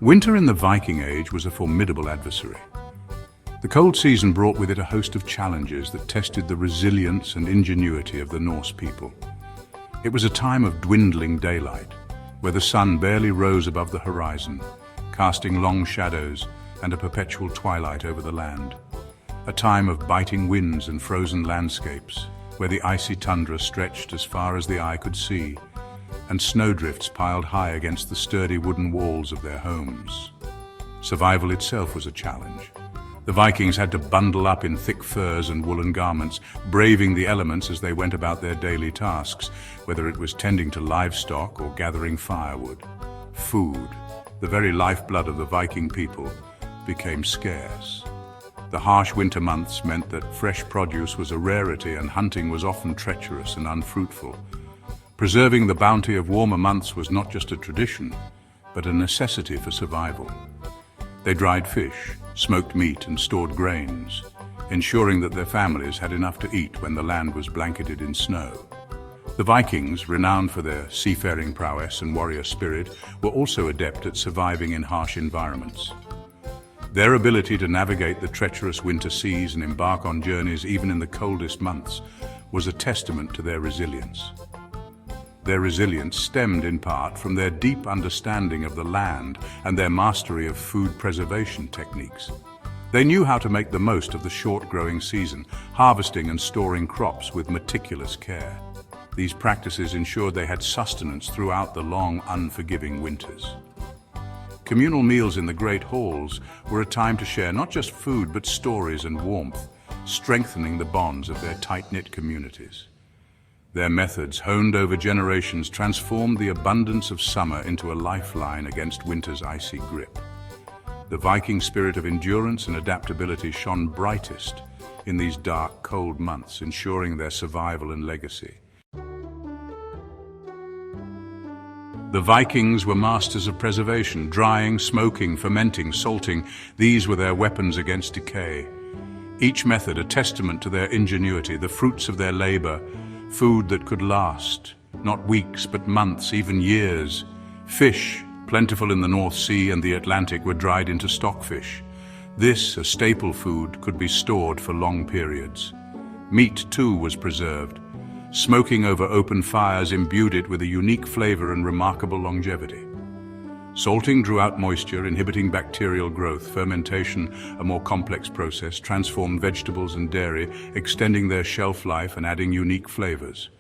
Winter in the Viking Age was a formidable adversary. The cold season brought with it a host of challenges that tested the resilience and ingenuity of the Norse people. It was a time of dwindling daylight, where the sun barely rose above the horizon, casting long shadows and a perpetual twilight over the land. A time of biting winds and frozen landscapes, where the icy tundra stretched as far as the eye could see, and snowdrifts piled high against the sturdy wooden walls of their homes. Survival itself was a challenge. The Vikings had to bundle up in thick furs and woolen garments, braving the elements as they went about their daily tasks, whether it was tending to livestock or gathering firewood. Food, the very lifeblood of the Viking people, became scarce. The harsh winter months meant that fresh produce was a rarity and hunting was often treacherous and unfruitful. Preserving the bounty of warmer months was not just a tradition, but a necessity for survival. They dried fish, smoked meat and stored grains, ensuring that their families had enough to eat when the land was blanketed in snow. The Vikings, renowned for their seafaring prowess and warrior spirit, were also adept at surviving in harsh environments. Their ability to navigate the treacherous winter seas and embark on journeys even in the coldest months was a testament to their resilience. Their resilience stemmed in part from their deep understanding of the land and their mastery of food preservation techniques. They knew how to make the most of the short growing season, harvesting and storing crops with meticulous care. These practices ensured they had sustenance throughout the long, unforgiving winters. Communal meals in the great halls were a time to share not just food but stories and warmth, strengthening the bonds of their tight-knit communities. Their methods, honed over generations, transformed the abundance of summer into a lifeline against winter's icy grip. The Viking spirit of endurance and adaptability shone brightest in these dark, cold months, ensuring their survival and legacy. The Vikings were masters of preservation, drying, smoking, fermenting, salting. These were their weapons against decay. Each method a testament to their ingenuity, the fruits of their labor, food that could last, not weeks but months, even years. Fish, plentiful in the North Sea and the Atlantic, were dried into stockfish. This, a staple food, could be stored for long periods. Meat, too, was preserved. Smoking over open fires imbued it with a unique flavor and remarkable longevity. Salting drew out moisture, inhibiting bacterial growth. Fermentation, a more complex process, transformed vegetables and dairy, extending their shelf life and adding unique flavors.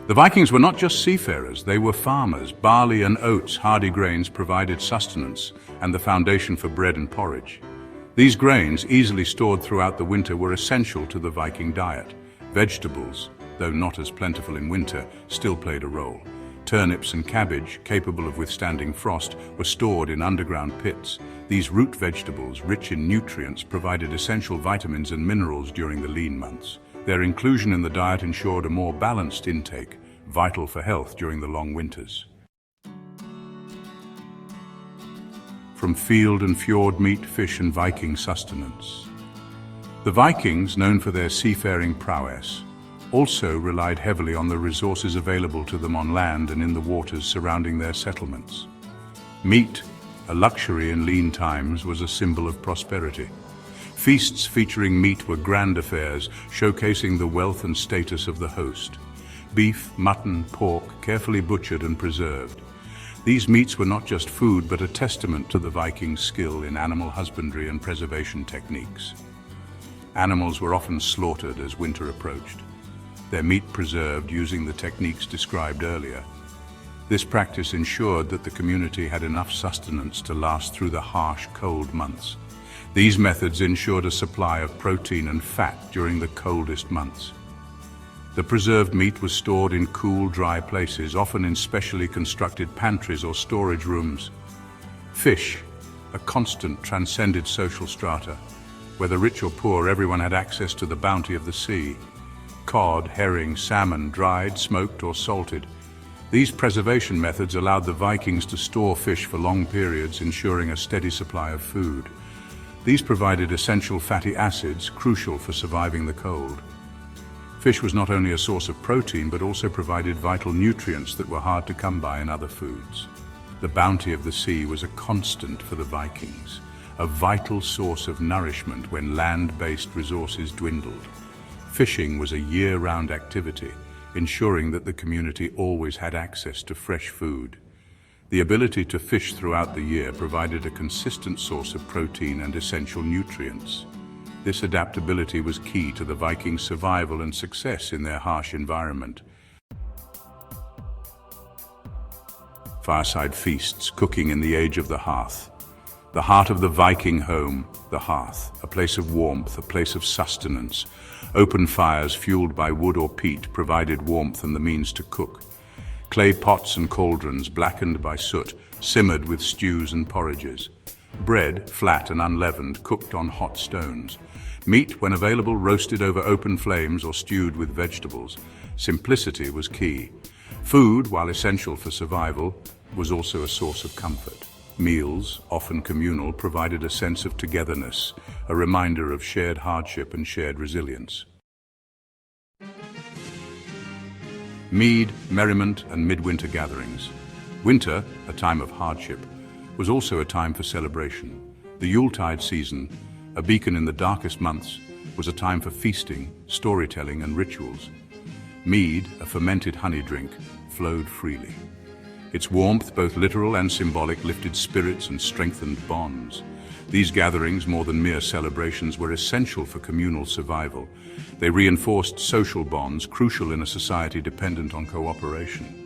The Vikings were not just seafarers, they were farmers. Barley and oats, hardy grains, provided sustenance and the foundation for bread and porridge. These grains, easily stored throughout the winter, were essential to the Viking diet. Vegetables, though not as plentiful in winter, still played a role. Turnips and cabbage, capable of withstanding frost, were stored in underground pits. These root vegetables, rich in nutrients, provided essential vitamins and minerals during the lean months. Their inclusion in the diet ensured a more balanced intake, vital for health during the long winters. From field and fjord meat, fish and Viking sustenance. The Vikings, known for their seafaring prowess, also relied heavily on the resources available to them on land and in the waters surrounding their settlements. Meat, a luxury in lean times, was a symbol of prosperity. Feasts featuring meat were grand affairs, showcasing the wealth and status of the host. Beef, mutton, pork, carefully butchered and preserved. These meats were not just food, but a testament to the Vikings' skill in animal husbandry and preservation techniques. Animals were often slaughtered as winter approached, their meat preserved using the techniques described earlier. This practice ensured that the community had enough sustenance to last through the harsh, cold months. These methods ensured a supply of protein and fat during the coldest months. The preserved meat was stored in cool, dry places, often in specially constructed pantries or storage rooms. Fish, a constant, transcended social strata. Whether rich or poor, everyone had access to the bounty of the sea. Cod, herring, salmon, dried, smoked or salted. These preservation methods allowed the Vikings to store fish for long periods, ensuring a steady supply of food. These provided essential fatty acids, crucial for surviving the cold. Fish was not only a source of protein, but also provided vital nutrients that were hard to come by in other foods. The bounty of the sea was a constant for the Vikings, a vital source of nourishment when land-based resources dwindled. Fishing was a year-round activity, ensuring that the community always had access to fresh food. The ability to fish throughout the year provided a consistent source of protein and essential nutrients. This adaptability was key to the Vikings' survival and success in their harsh environment. Fireside feasts, cooking in the age of the hearth. The heart of the Viking home, the hearth, a place of warmth, a place of sustenance. Open fires fueled by wood or peat provided warmth and the means to cook. Clay pots and cauldrons, blackened by soot, simmered with stews and porridges. Bread, flat and unleavened, cooked on hot stones. Meat, when available, roasted over open flames or stewed with vegetables. Simplicity was key. Food, while essential for survival, was also a source of comfort. Meals, often communal, provided a sense of togetherness, a reminder of shared hardship and shared resilience. Mead, Merriment, and Midwinter gatherings. Winter, a time of hardship, was also a time for celebration. The Yuletide season, a beacon in the darkest months, was a time for feasting, storytelling, and rituals. Mead, a fermented honey drink, flowed freely. Its warmth, both literal and symbolic, lifted spirits and strengthened bonds. These gatherings, more than mere celebrations, were essential for communal survival. They reinforced social bonds, crucial in a society dependent on cooperation.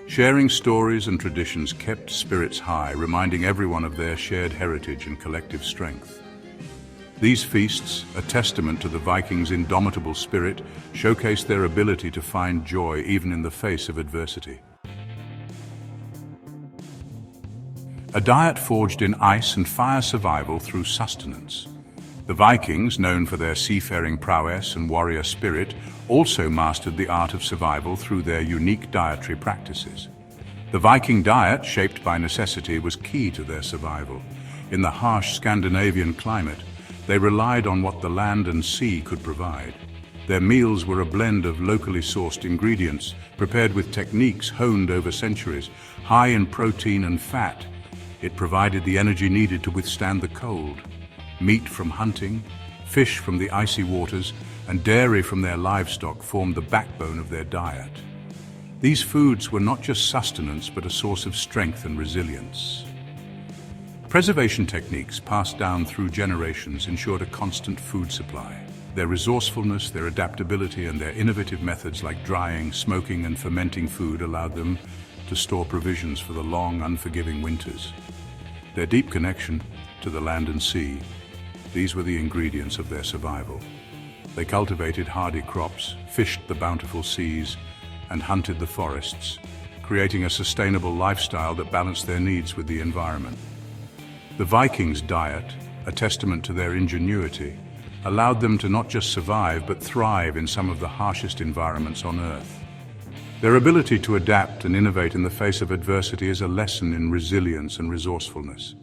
Sharing stories and traditions kept spirits high, reminding everyone of their shared heritage and collective strength. These feasts, a testament to the Vikings' indomitable spirit, showcased their ability to find joy even in the face of adversity. A diet forged in ice and fire survival through sustenance. The Vikings, known for their seafaring prowess and warrior spirit, also mastered the art of survival through their unique dietary practices. The Viking diet, shaped by necessity, was key to their survival. In the harsh Scandinavian climate, they relied on what the land and sea could provide. Their meals were a blend of locally sourced ingredients, prepared with techniques honed over centuries, high in protein and fat. It provided the energy needed to withstand the cold. Meat from hunting, fish from the icy waters, and dairy from their livestock formed the backbone of their diet. These foods were not just sustenance, but a source of strength and resilience. Preservation techniques passed down through generations ensured a constant food supply. Their resourcefulness, their adaptability, and their innovative methods like drying, smoking, and fermenting food allowed them to store provisions for the long, unforgiving winters. Their deep connection to the land and sea, these were the ingredients of their survival. They cultivated hardy crops, fished the bountiful seas, and hunted the forests, creating a sustainable lifestyle that balanced their needs with the environment. The Vikings' diet, a testament to their ingenuity, allowed them to not just survive but thrive in some of the harshest environments on Earth. Their ability to adapt and innovate in the face of adversity is a lesson in resilience and resourcefulness.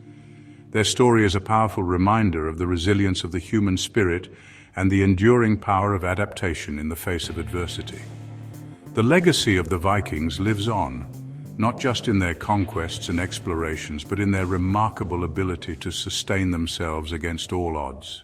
Their story is a powerful reminder of the resilience of the human spirit and the enduring power of adaptation in the face of adversity. The legacy of the Vikings lives on, not just in their conquests and explorations, but in their remarkable ability to sustain themselves against all odds.